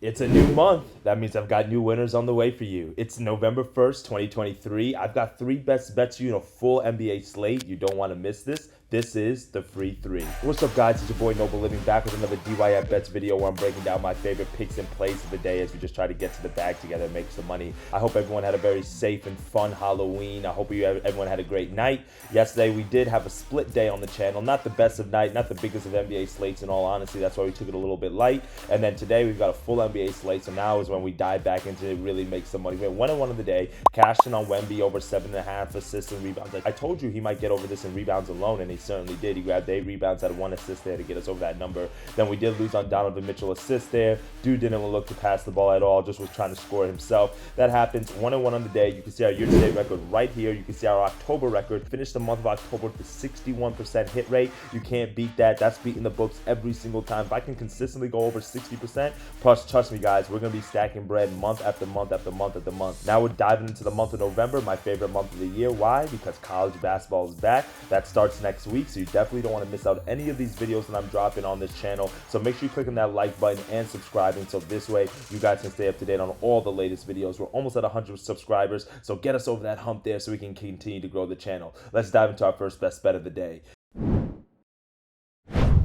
It's a new month. That means I've got new winners on the way for you. It's November 1st, 2023. I've got three best bets for you in a full NBA slate. You don't want to miss this. This is the free three. What's up, guys? It's your boy Noble Living back with another DYF Bets video where I'm breaking down my favorite picks and plays of the day as we just try to get to the bag together and make some money. I hope everyone had a very safe and fun Halloween. I hope everyone had a great night. Yesterday, we did have a split day on the channel. Not the best of night, not the biggest of NBA slates in all honesty. That's why we took it a little bit light. And then today, we've got a full NBA slate. So now is when we dive back into it, really make some money. We went 1-1 of the day. Cashed in on Wemby over 7.5 assists and rebounds. I told you he might get over this in rebounds alone, and he certainly did. He grabbed 8 rebounds, had 1 assist there to get us over that number. Then we did lose on Donovan Mitchell assist there. Dude didn't look to pass the ball at all, just was trying to score himself. That happens. 1-1 on the day. You can see our year-to-date record right here. You can see our October record. Finished the month of October with a 61% hit rate. You can't beat that. That's beating the books every single time. If I can consistently go over 60%, plus trust me, guys, we're going to be stacking bread month after month after month after month. Now we're diving into the month of November, my favorite month of the year. Why? Because college basketball is back. That starts next week, so you definitely don't want to miss out any of these videos that I'm dropping on this channel. So make sure you click on that like button and subscribing, so this way you guys can stay up to date on all the latest videos. We're almost at 100 subscribers, so get us over that hump there so we can continue to grow the channel. Let's dive into our first best bet of the day.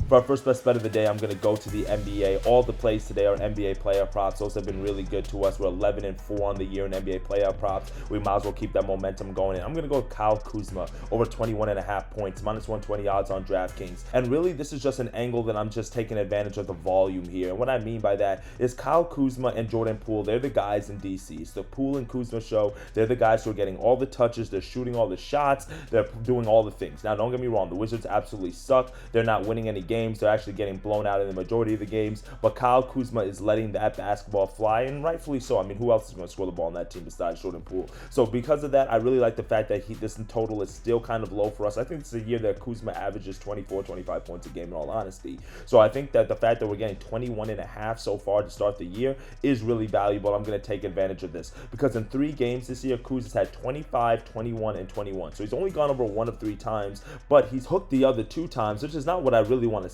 For our first best bet of the day, I'm going to go to the NBA. All the plays today are NBA player props. Those have been really good to us. We're 11-4 on the year in NBA player props. We might as well keep that momentum going. And I'm going to go with Kyle Kuzma over 21.5 points, minus 120 odds on DraftKings. And really, this is just an angle that I'm just taking advantage of the volume here. And what I mean by that is Kyle Kuzma and Jordan Poole, they're the guys in DC. It's the Poole and Kuzma show. They're the guys who are getting all the touches. They're shooting all the shots. They're doing all the things. Now, don't get me wrong. The Wizards absolutely suck. They're not winning any games. They're actually getting blown out in the majority of the games, but Kyle Kuzma is letting that basketball fly, and rightfully so. I mean, who else is going to score the ball on that team besides Jordan Poole? So because of that, I really like the fact that this in total is still kind of low for us. I think it's a year that Kuzma averages 24, 25 points a game in all honesty. So I think that the fact that we're getting 21.5 so far to start the year is really valuable. I'm going to take advantage of this because in 3 games this year, Kuz has had 25, 21, and 21. So he's only gone over 1 of 3 times, but he's hooked the other 2 times, which is not what I really want to see.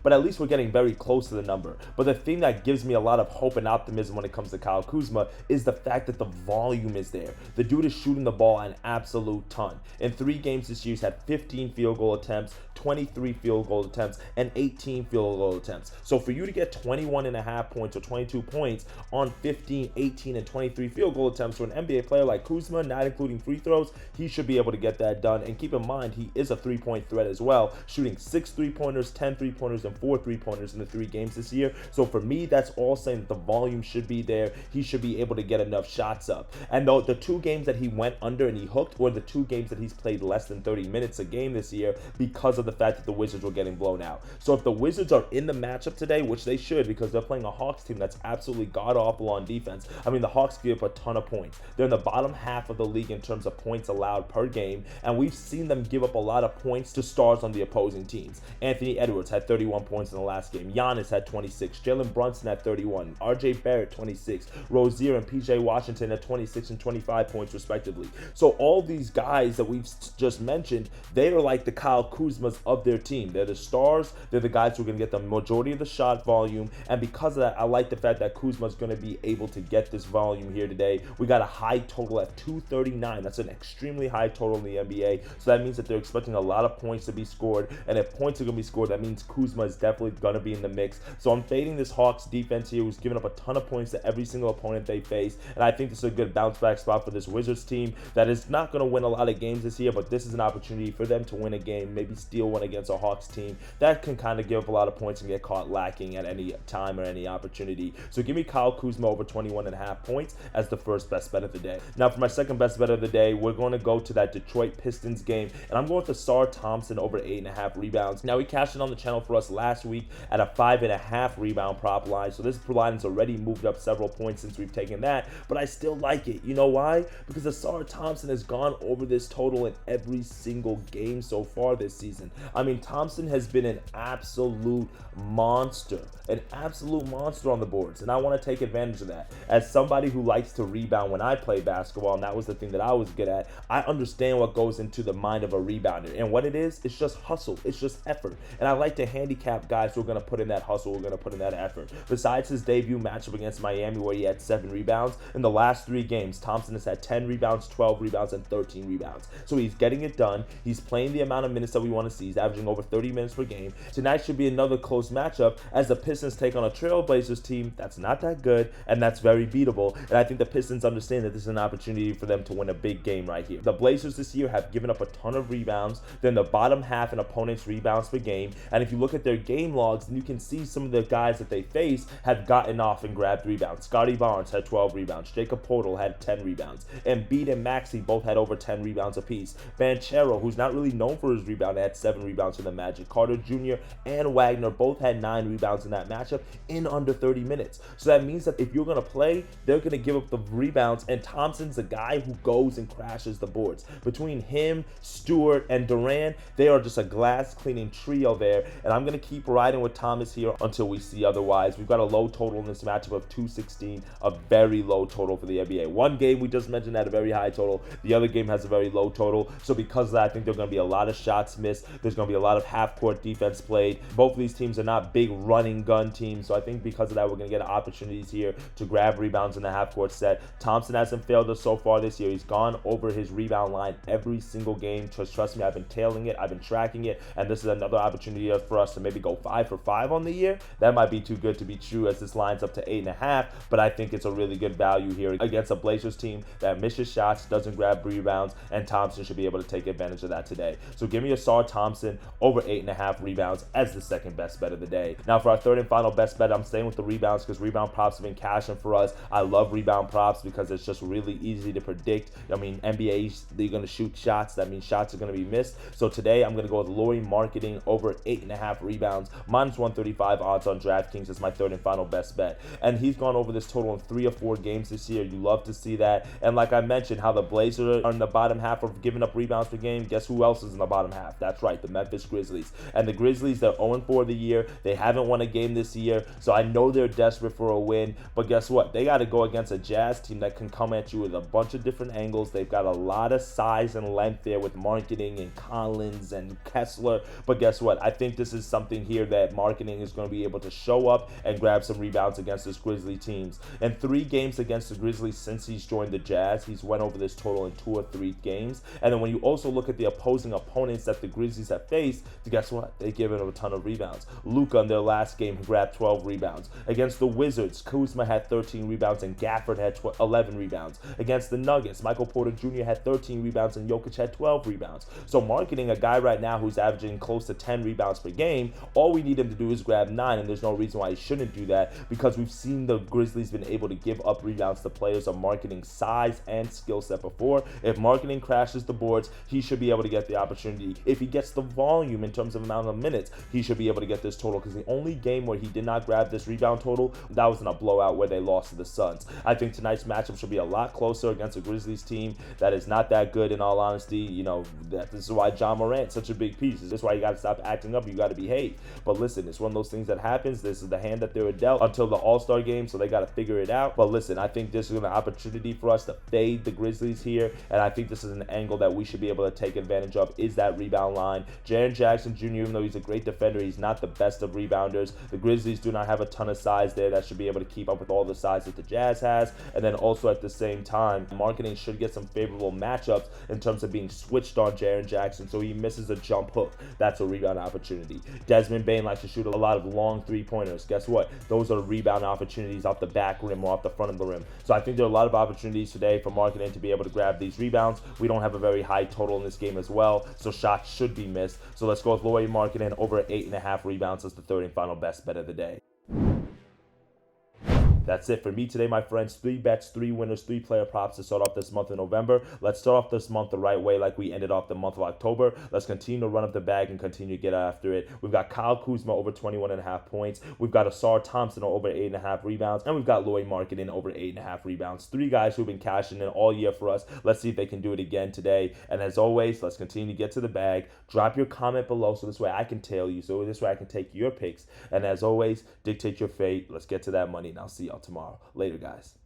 But at least we're getting very close to the number. But the thing that gives me a lot of hope and optimism when it comes to Kyle Kuzma is the fact that the volume is there. The dude is shooting the ball an absolute ton. In 3 games this year, he's had 15 field goal attempts, 23 field goal attempts, and 18 field goal attempts. So for you to get 21.5 points or 22 points on 15, 18, and 23 field goal attempts for an NBA player like Kuzma, not including free throws, he should be able to get that done. And keep in mind, he is a 3-point threat as well, shooting 6 3-pointers, 10 3-pointers, and 4 3-pointers in the 3 games this year. So for me, that's all saying that the volume should be there. He should be able to get enough shots up. And though the 2 games that he went under and he hooked were the 2 games that he's played less than 30 minutes a game this year because of the fact that the Wizards were getting blown out. So if the Wizards are in the matchup today, which they should because they're playing a Hawks team that's absolutely god-awful on defense. I mean, the Hawks give up a ton of points. They're in the bottom half of the league in terms of points allowed per game, and we've seen them give up a lot of points to stars on the opposing teams. Anthony Edwards had 31 points in the last game. Giannis had 26. Jalen Brunson had 31. RJ Barrett 26. Rozier and PJ Washington at 26 and 25 points respectively. So all these guys that we've just mentioned, they are like the Kyle Kuzmas of their team. They're the stars. They're the guys who are going to get the majority of the shot volume. And because of that, I like the fact that Kuzma is going to be able to get this volume here today. We got a high total at 239. That's an extremely high total in the NBA. So that means that they're expecting a lot of points to be scored. And if points are going to be scored, that means Kuzma is definitely going to be in the mix. So I'm fading this Hawks defense here, who's giving up a ton of points to every single opponent they face. And I think this is a good bounce back spot for this Wizards team that is not going to win a lot of games this year, but this is an opportunity for them to win a game, maybe steal one against a Hawks team that can kind of give up a lot of points and get caught lacking at any time or any opportunity. So give me Kyle Kuzma over 21.5 points as the first best bet of the day. Now for my second best bet of the day, we're going to go to that Detroit Pistons game, and I'm going with Ausar Thompson over 8.5 rebounds. Now he cashed in on the channel for us last week at a 5.5 rebound prop line, so this line has already moved up several points since we've taken that, but I still like it. You know why? Because Ausar Thompson has gone over this total in every single game so far this season. Thompson. I mean, Thompson has been an absolute monster on the boards, and I want to take advantage of that. As somebody who likes to rebound when I play basketball, and that was the thing that I was good at, I understand what goes into the mind of a rebounder, and what it is, it's just hustle, it's just effort, and I like to handicap guys who are going to put in that hustle, who are going to put in that effort. Besides his debut matchup against Miami where he had 7 rebounds, in the last 3 games, Thompson has had 10 rebounds, 12 rebounds, and 13 rebounds. So he's getting it done. He's playing the amount of minutes that we want to see. He's averaging over 30 minutes per game. Tonight should be another close matchup as the Pistons take on a Trailblazers team that's not that good and that's very beatable. And I think the Pistons understand that this is an opportunity for them to win a big game right here. The Blazers this year have given up a ton of rebounds. They're in the bottom half in opponents' rebounds per game. And if you look at their game logs, then you can see some of the guys that they face have gotten off and grabbed rebounds. Scotty Barnes had 12 rebounds. Jakob Poeltl had 10 rebounds. Embiid and Maxey both had over 10 rebounds apiece. Banchero, who's not really known for his rebound, had 7 rebounds for the Magic. Carter Jr. and Wagner both had 9 rebounds in that matchup in under 30 minutes. So that means that if you're going to play, they're going to give up the rebounds, and Thompson's a guy who goes and crashes the boards. Between him, Stewart, and Durant, they are just a glass cleaning trio there, and I'm going to keep riding with Thomas here until we see otherwise. We've got a low total in this matchup of 216, a very low total for the NBA. One game we just mentioned had a very high total. The other game has a very low total. So because of that, I think there are going to be a lot of shots missed. There's going to be a lot of half-court defense played. Both of these teams are not big running gun teams. So I think because of that, we're going to get opportunities here to grab rebounds in the half-court set. Thompson hasn't failed us so far this year. He's gone over his rebound line every single game. Trust me, I've been tailing it. I've been tracking it. And this is another opportunity for us to maybe go 5 for 5 on the year. That might be too good to be true as this lines up to 8.5. But I think it's a really good value here against a Blazers team that misses shots, doesn't grab rebounds, and Thompson should be able to take advantage of that today. So give me a Ausar Thompson over 8.5 rebounds as the second best bet of the day. Now for our third and final best bet, I'm staying with the rebounds because rebound props have been cashing for us. I love rebound props because it's just really easy to predict. I mean, NBA, they're going to shoot shots. That means shots are going to be missed. So today I'm going to go with Lauri Markkanen over 8.5 rebounds, -135 odds on DraftKings as my third and final best bet. And he's gone over this total in 3 or 4 games this year. You love to see that. And like I mentioned, how the Blazers are in the bottom half of giving up rebounds per game. Guess who else is in the bottom half? That's right, the Memphis Grizzlies. And the Grizzlies, they're 0-4 the year. They haven't won a game this year, so I know they're desperate for a win. But guess what? They got to go against a Jazz team that can come at you with a bunch of different angles. They've got a lot of size and length there with Markkanen and Collins and Kessler. But guess what? I think this is something here that Markkanen is going to be able to show up and grab some rebounds against this Grizzly teams. In 3 games against the Grizzlies since he's joined the Jazz, he's went over this total in 2 or 3 games. And then when you also look at the opposing opponents that the Grizzlies have faced, guess what? They give him a ton of rebounds. Luka in their last game grabbed 12 rebounds. Against the Wizards, Kuzma had 13 rebounds and Gafford had 11 rebounds. Against the Nuggets, Michael Porter Jr. had 13 rebounds and Jokic had 12 rebounds. So Markkanen, a guy right now who's averaging close to 10 rebounds per game, all we need him to do is grab 9, and there's no reason why he shouldn't do that because we've seen the Grizzlies been able to give up rebounds to players of Markkanen's size and skill set before. If Markkanen crashes the boards, he should be able to get the opportunity. If he gets the volume in terms of amount of minutes, he should be able to get this total because the only game where he did not grab this rebound total, that was in a blowout where they lost to the Suns. I think tonight's matchup should be a lot closer against a Grizzlies team that is not that good in all honesty. You know, this is why Ja Morant's such a big piece. This is why you got to stop acting up. You got to behave. But listen, it's one of those things that happens. This is the hand that they were dealt until the All-Star game, so they got to figure it out. But listen, I think this is an opportunity for us to fade the Grizzlies here, and I think this is an angle that we should be able to take advantage of is that rebound line. Jaren Jackson Jr., even though he's a great defender, he's not the best of rebounders. The Grizzlies do not have a ton of size there that should be able to keep up with all the size that the Jazz has. And then also at the same time, Markkanen should get some favorable matchups in terms of being switched on Jaren Jackson, so he misses a jump hook. That's a rebound opportunity. Desmond Bane likes to shoot a lot of long 3-pointers. Guess what? Those are rebound opportunities off the back rim or off the front of the rim. So I think there are a lot of opportunities today for Markkanen to be able to grab these rebounds. We don't have a very high total in this game as well, so shots should be missed. So let's go with Lauri Markkanen over 8.5 rebounds as the third and final best bet of the day. that's it for me today, my friends. 3 bets, 3 winners, 3 player props to start off this month of November. Let's start off this month the right way like we ended off the month of October. Let's continue to run up the bag and continue to get after it. We've got Kyle Kuzma over 21.5 points. We've got Asar Thompson over 8.5 rebounds. And we've got Lauri Markkanen over 8.5 rebounds. 3 guys who've been cashing in all year for us. Let's see if they can do it again today. And as always, let's continue to get to the bag. Drop your comment below so this way I can tail you. So this way I can take your picks. And as always, dictate your fate. Let's get to that money, and I'll see y'all tomorrow. Later, guys.